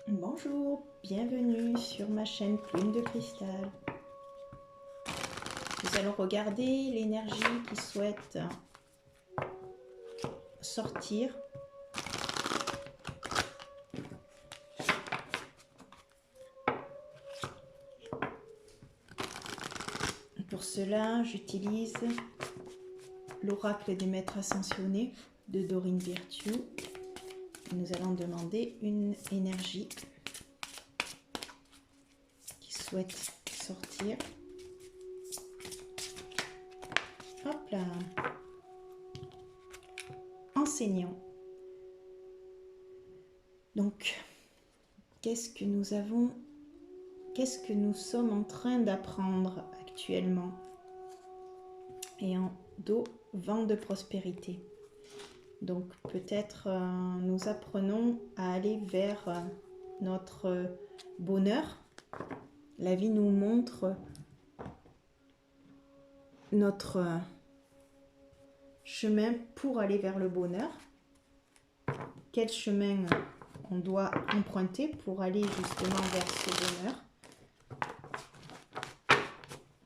Bonjour, bienvenue sur ma chaîne Plume de Cristal. Nous allons regarder l'énergie qui souhaite sortir. Pour cela, j'utilise l'oracle des maîtres ascensionnés de Dorine Virtue. Nous allons demander une énergie qui souhaite sortir. Hop là. Enseignant. Donc, qu'est-ce que nous avons, qu'est-ce que nous sommes en train d'apprendre actuellement? Et en dos, vent de prospérité. Donc peut-être nous apprenons à aller vers notre bonheur. La vie nous montre notre chemin pour aller vers le bonheur. Quel chemin on doit emprunter pour aller justement vers ce bonheur.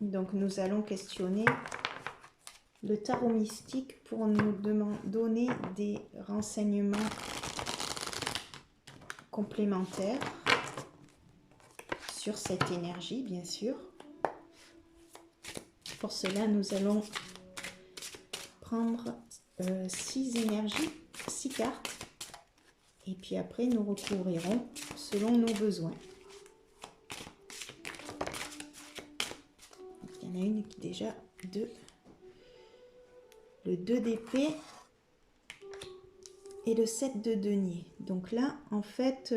Donc nous allons questionner le tarot mystique pour nous donner des renseignements complémentaires sur cette énergie, bien sûr. Pour cela, nous allons prendre 6 énergies, 6 cartes, et puis après, nous recouvrirons selon nos besoins. Il y en a une qui déjà le 2 d'épée et le 7 de denier. Donc là, en fait,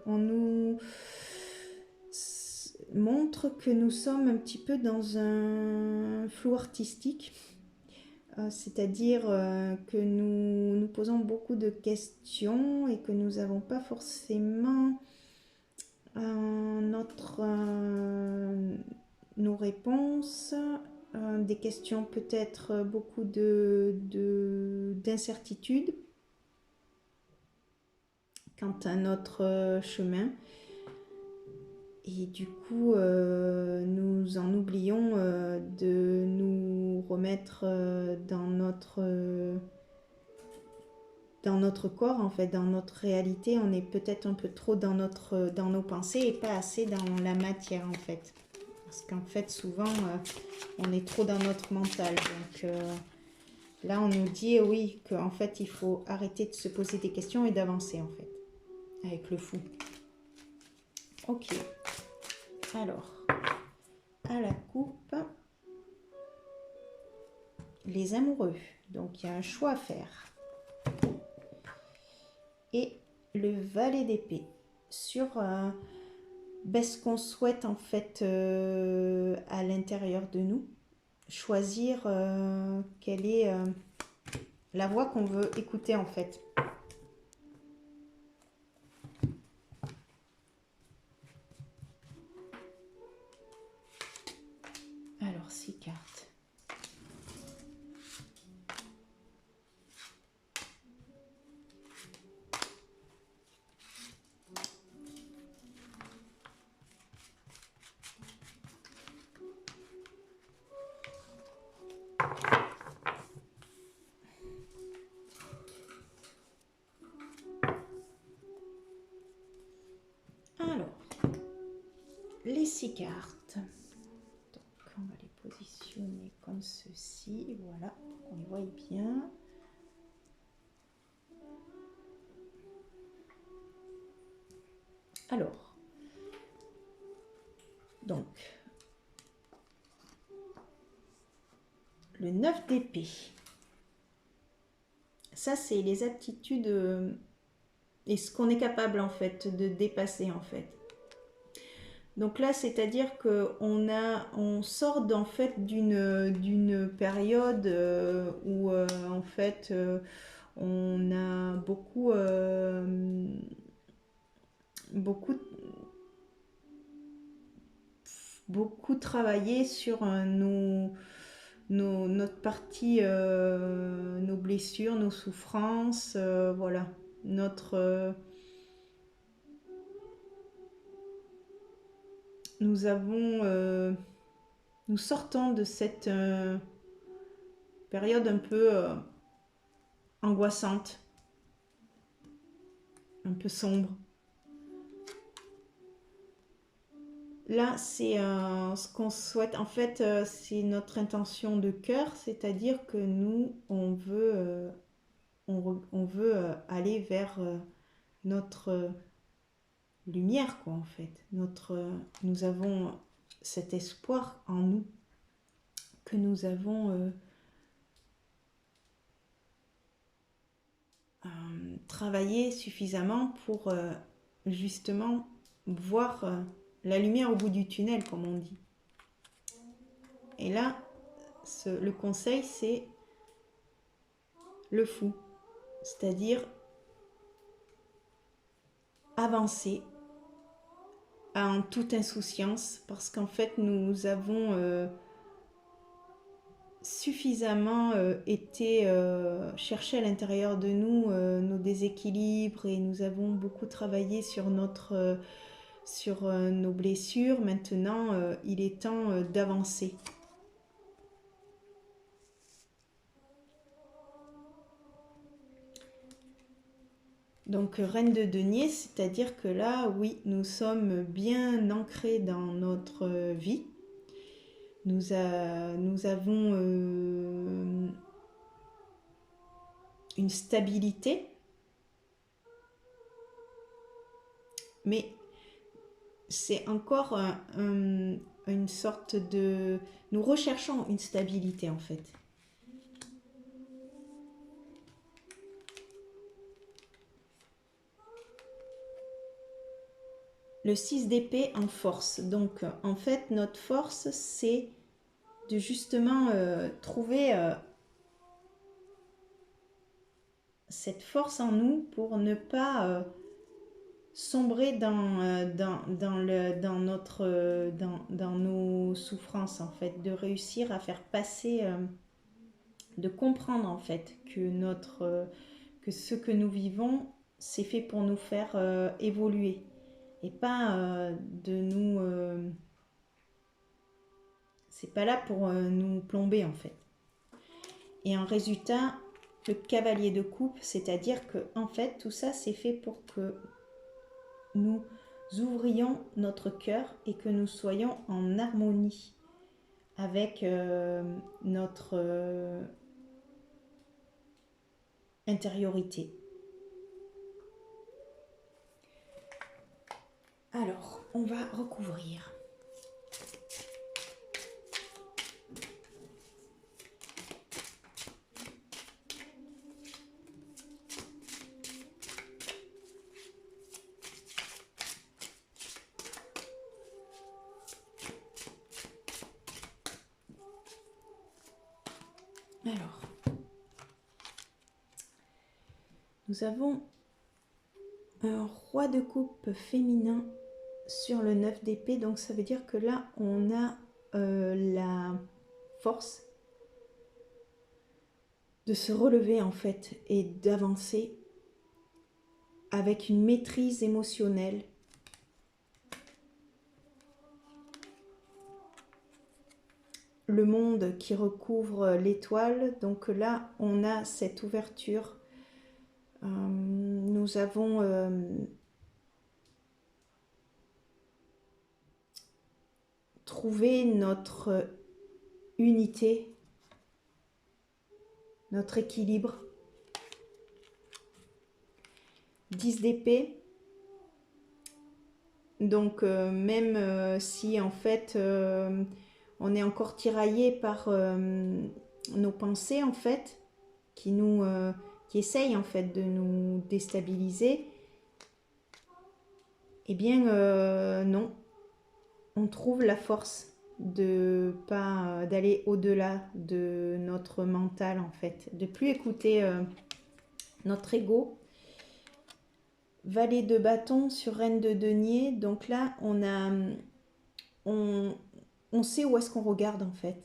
on nous montre que nous sommes un petit peu dans un flou artistique, c'est-à-dire que nous nous posons beaucoup de questions et que nous n'avons pas forcément nos réponses, des questions peut-être beaucoup d'incertitudes quant à notre chemin. Et du coup, nous en oublions de nous remettre dans notre corps, en fait, dans notre réalité. On est peut-être un peu trop dans nos pensées et pas assez dans la matière, en fait. Parce qu'en fait, souvent, on est trop dans notre mental. Donc là, on nous dit, oui, qu'en fait, il faut arrêter de se poser des questions et d'avancer, en fait, avec le fou. Ok. Alors, à la coupe, les amoureux. Donc, il y a un choix à faire. Et le valet d'épée sur ce qu'on souhaite en fait à l'intérieur de nous. Choisir quelle est la voix qu'on veut écouter en fait. Alors, 6 cartes. Alors, les 6 cartes. Donc, on va les positionner comme ceci. Voilà, pour qu'on les voie bien. Alors, donc, le 9 d'épée. Ça, c'est les aptitudes et ce qu'on est capable en fait de dépasser en fait. Donc là, c'est-à-dire qu'on sort en fait d'une période où en fait on a beaucoup travaillé sur notre partie, nos blessures, nos souffrances, voilà, nous sortons de cette période un peu angoissante, un peu sombre. Là, c'est ce qu'on souhaite. En fait, c'est notre intention de cœur, c'est-à-dire que nous, on veut aller vers notre lumière, quoi, en fait. Nous avons cet espoir en nous que nous avons travaillé suffisamment pour justement voir la lumière au bout du tunnel, comme on dit. Et là, le conseil, c'est le fou, c'est-à-dire avancer en toute insouciance, parce qu'en fait, nous avons suffisamment été chercher à l'intérieur de nous nos déséquilibres, et nous avons beaucoup travaillé sur nos blessures. Maintenant, il est temps d'avancer. Donc, reine de denier, c'est-à-dire que là, oui, nous sommes bien ancrés dans notre vie. Nous avons une stabilité, mais c'est encore une sorte de... Nous recherchons une stabilité, en fait. Le 6 d'épée en force. Donc, en fait, notre force, c'est de justement trouver cette force en nous pour ne pas sombrer dans nos souffrances, en fait. De réussir à faire passer, de comprendre, en fait, que ce que nous vivons, c'est fait pour nous faire évoluer. Et pas de nous... c'est pas là pour nous plomber, en fait. Et en résultat, le cavalier de coupe, c'est-à-dire que en fait, tout ça, c'est fait pour que nous ouvrions notre cœur et que nous soyons en harmonie avec notre intériorité. Alors, on va recouvrir. Alors, nous avons un roi de coupe féminin sur le 9 d'épée, donc ça veut dire que là, on a la force de se relever, en fait, et d'avancer avec une maîtrise émotionnelle. Le monde qui recouvre l'étoile, donc là, on a cette ouverture. Nous avons trouvé notre unité, notre équilibre. 10 d'épée. Donc même si en fait on est encore tiraillé par nos pensées, en fait, qui essayent en fait de nous déstabiliser, eh bien non, on trouve la force de pas d'aller au-delà de notre mental, en fait, de plus écouter notre ego. Valet de bâton sur reine de denier, donc là on sait où est-ce qu'on regarde, en fait.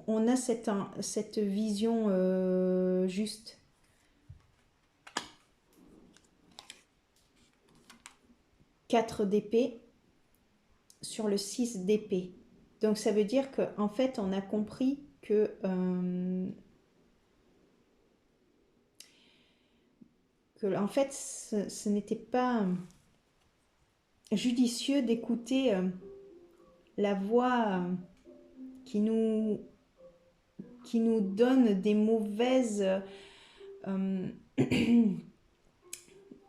On a cette vision juste. Quatre d'épée. sur le 6 d'épée. Donc ça veut dire qu'en fait, on a compris que en fait, ce n'était pas judicieux d'écouter la voix qui nous donne des mauvaises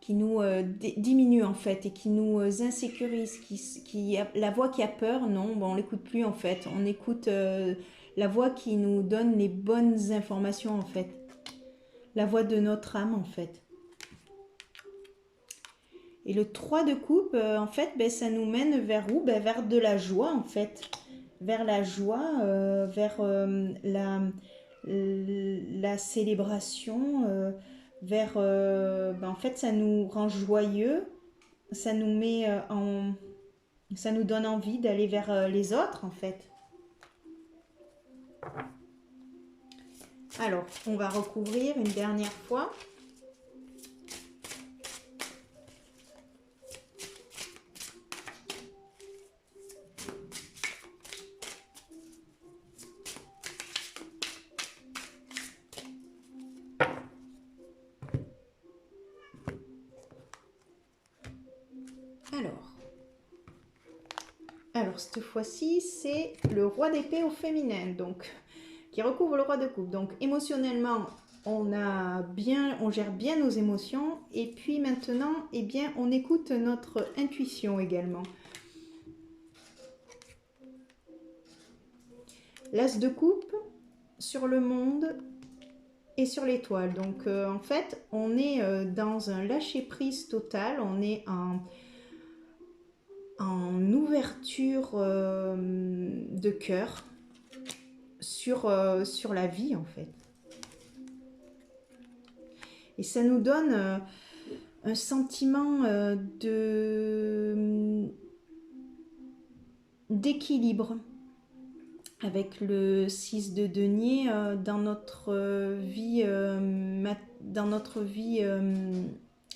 qui nous diminue en fait et qui nous insécurise, la voix qui a peur, non, bon, on l'écoute plus en fait, on écoute la voix qui nous donne les bonnes informations en fait, la voix de notre âme en fait. Et le 3 de coupe, en fait, ben, ça nous mène vers où? Ben, vers de la joie en fait, vers la joie, vers la célébration, vers, ben, en fait, ça nous rend joyeux, ça nous met ça nous donne envie d'aller vers les autres en fait. Alors, on va recouvrir une dernière fois. Alors cette fois-ci, c'est le roi d'épée au féminin, donc qui recouvre le roi de coupe. Donc émotionnellement, on gère bien nos émotions, et puis maintenant, eh bien, on écoute notre intuition également. L'as de coupe sur le monde et sur l'étoile. Donc en fait, on est dans un lâcher-prise total, on est en ouverture de cœur sur la vie en fait. Et ça nous donne un sentiment d'équilibre avec le 6 de denier dans notre vie,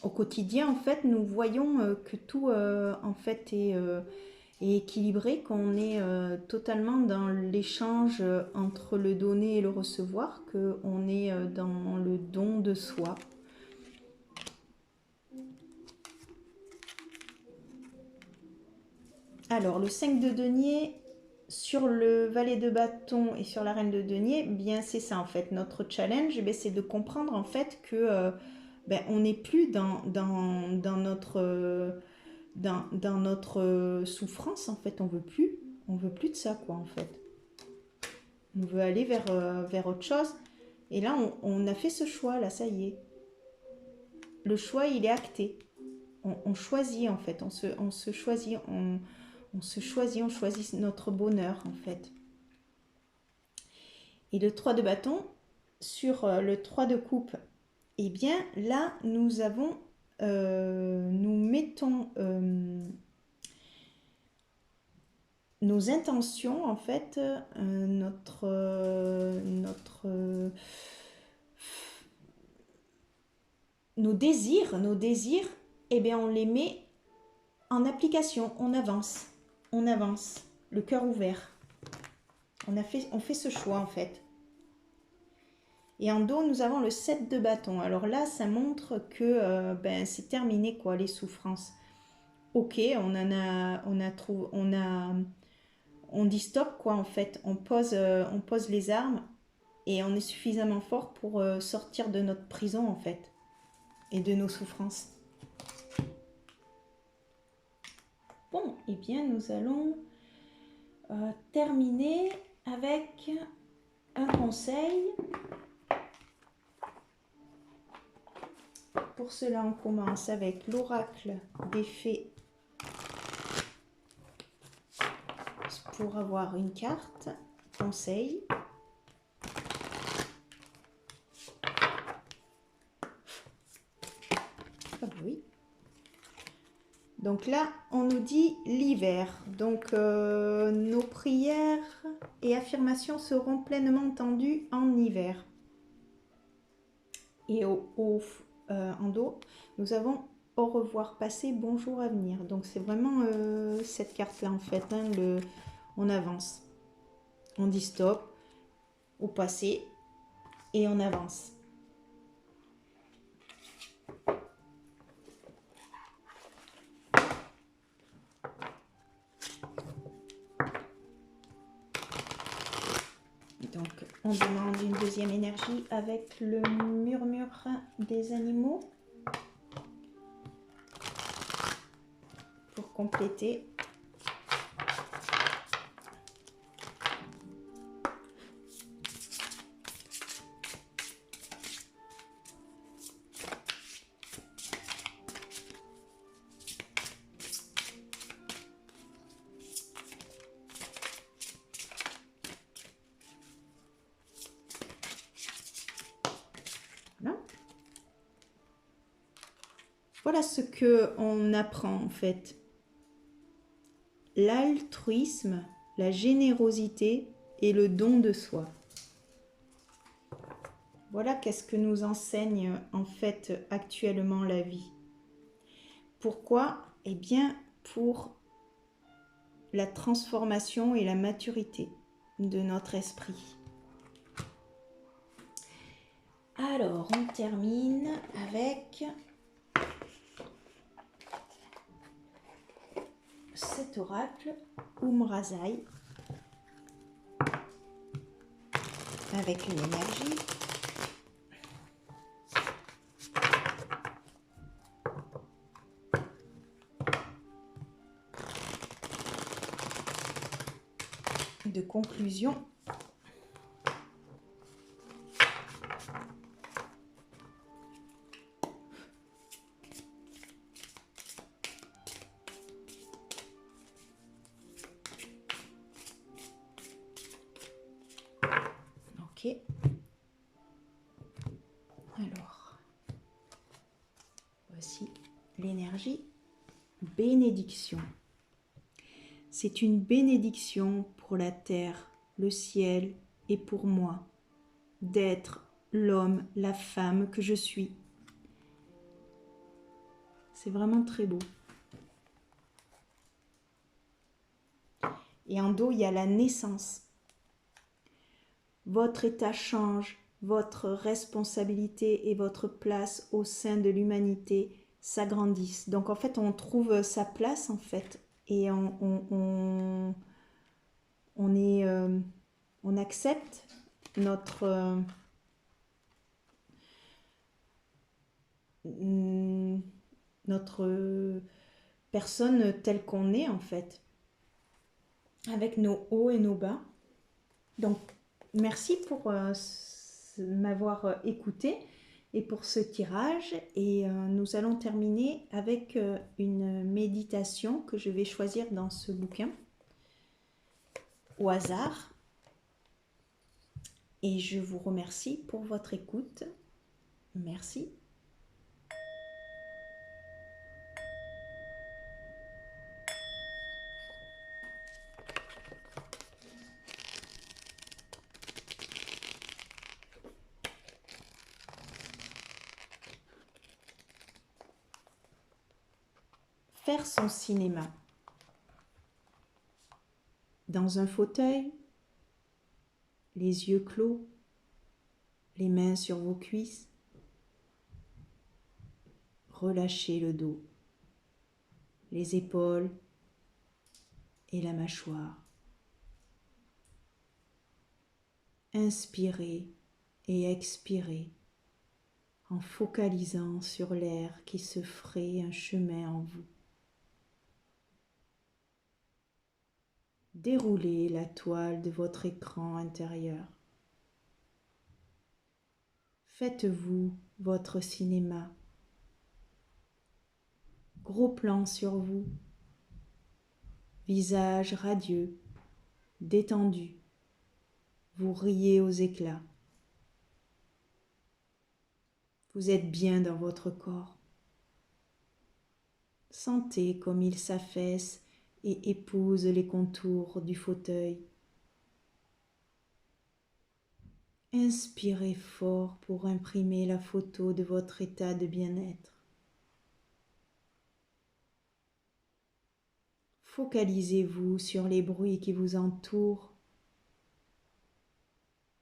au quotidien. En fait, nous voyons que tout en fait est équilibré, qu'on est totalement dans l'échange entre le donner et le recevoir, qu'on est dans le don de soi. Alors, le 5 de denier sur le valet de bâton et sur la reine de denier, bien c'est ça en fait. Notre challenge, c'est de comprendre en fait que on n'est plus dans notre souffrance en fait. On veut plus de ça quoi en fait. On veut aller vers autre chose. Et là, on a fait ce choix, là, ça y est. Le choix, il est acté. On choisit en fait, on se choisit, on choisit notre bonheur en fait. Et le 3 de bâton, sur le 3 de coupe, eh bien là nous avons, nous mettons nos intentions en fait, nos désirs, eh bien on les met en application, on avance, le cœur ouvert. On fait ce choix en fait. Et en dos, nous avons le 7 de bâton. Alors là, ça montre que c'est terminé quoi, les souffrances. Ok, on dit stop quoi en fait. On pose les armes et on est suffisamment fort pour sortir de notre prison en fait et de nos souffrances. Bon, eh bien nous allons terminer avec un conseil. Pour cela, on commence avec l'oracle des fées pour avoir une carte conseil. Ah oui. Donc là, on nous dit l'hiver. Donc nos prières et affirmations seront pleinement entendues en hiver. Et en dos, nous avons au revoir passé, bonjour avenir. Donc c'est vraiment cette carte-là en fait, hein, on avance. On dit stop au passé et on avance. Donc on demande une deuxième énergie avec le murmure des animaux pour compléter. Voilà ce que on apprend en fait. L'altruisme, la générosité et le don de soi. Voilà qu'est-ce que nous enseigne en fait actuellement la vie. Pourquoi? Eh bien pour la transformation et la maturité de notre esprit. Alors on termine avec cet oracle Umrazai avec une énergie. De conclusion. Ok. Alors, voici l'énergie. Bénédiction. C'est une bénédiction pour la terre, le ciel et pour moi d'être l'homme, la femme que je suis. C'est vraiment très beau. Et en dos, il y a la naissance. Votre état change, votre responsabilité et votre place au sein de l'humanité s'agrandissent. Donc en fait, on trouve sa place en fait et on accepte notre personne telle qu'on est en fait, avec nos hauts et nos bas. Donc merci pour m'avoir écouté et pour ce tirage. Et nous allons terminer avec une méditation que je vais choisir dans ce bouquin au hasard. Et je vous remercie pour votre écoute. Merci. Faire son cinéma. Dans un fauteuil, les yeux clos, les mains sur vos cuisses, relâchez le dos, les épaules et la mâchoire. Inspirez et expirez en focalisant sur l'air qui se fraye un chemin en vous. Déroulez la toile de votre écran intérieur. Faites-vous votre cinéma. Gros plan sur vous. Visage radieux, détendu. Vous riez aux éclats. Vous êtes bien dans votre corps. Sentez comme il s'affaisse et épouse les contours du fauteuil. Inspirez fort pour imprimer la photo de votre état de bien-être. Focalisez-vous sur les bruits qui vous entourent.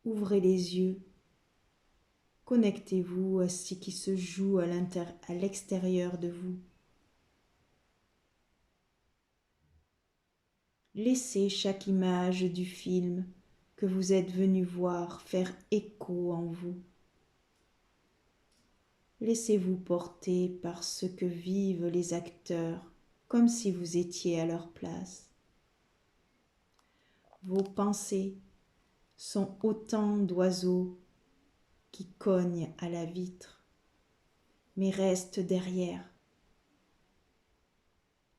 Ouvrez les yeux. Connectez-vous à ce qui se joue à l'extérieur de vous. Laissez chaque image du film que vous êtes venu voir faire écho en vous. Laissez-vous porter par ce que vivent les acteurs, comme si vous étiez à leur place. Vos pensées sont autant d'oiseaux qui cognent à la vitre, mais restent derrière.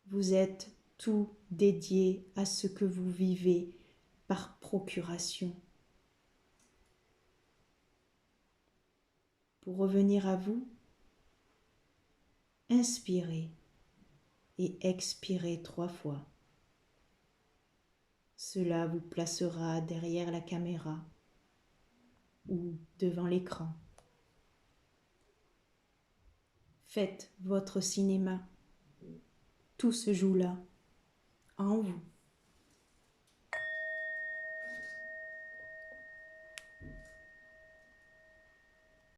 Vous êtes tout dédié à ce que vous vivez par procuration. Pour revenir à vous, inspirez et expirez 3 fois. Cela vous placera derrière la caméra ou devant l'écran. Faites votre cinéma. Tout se joue là, en vous.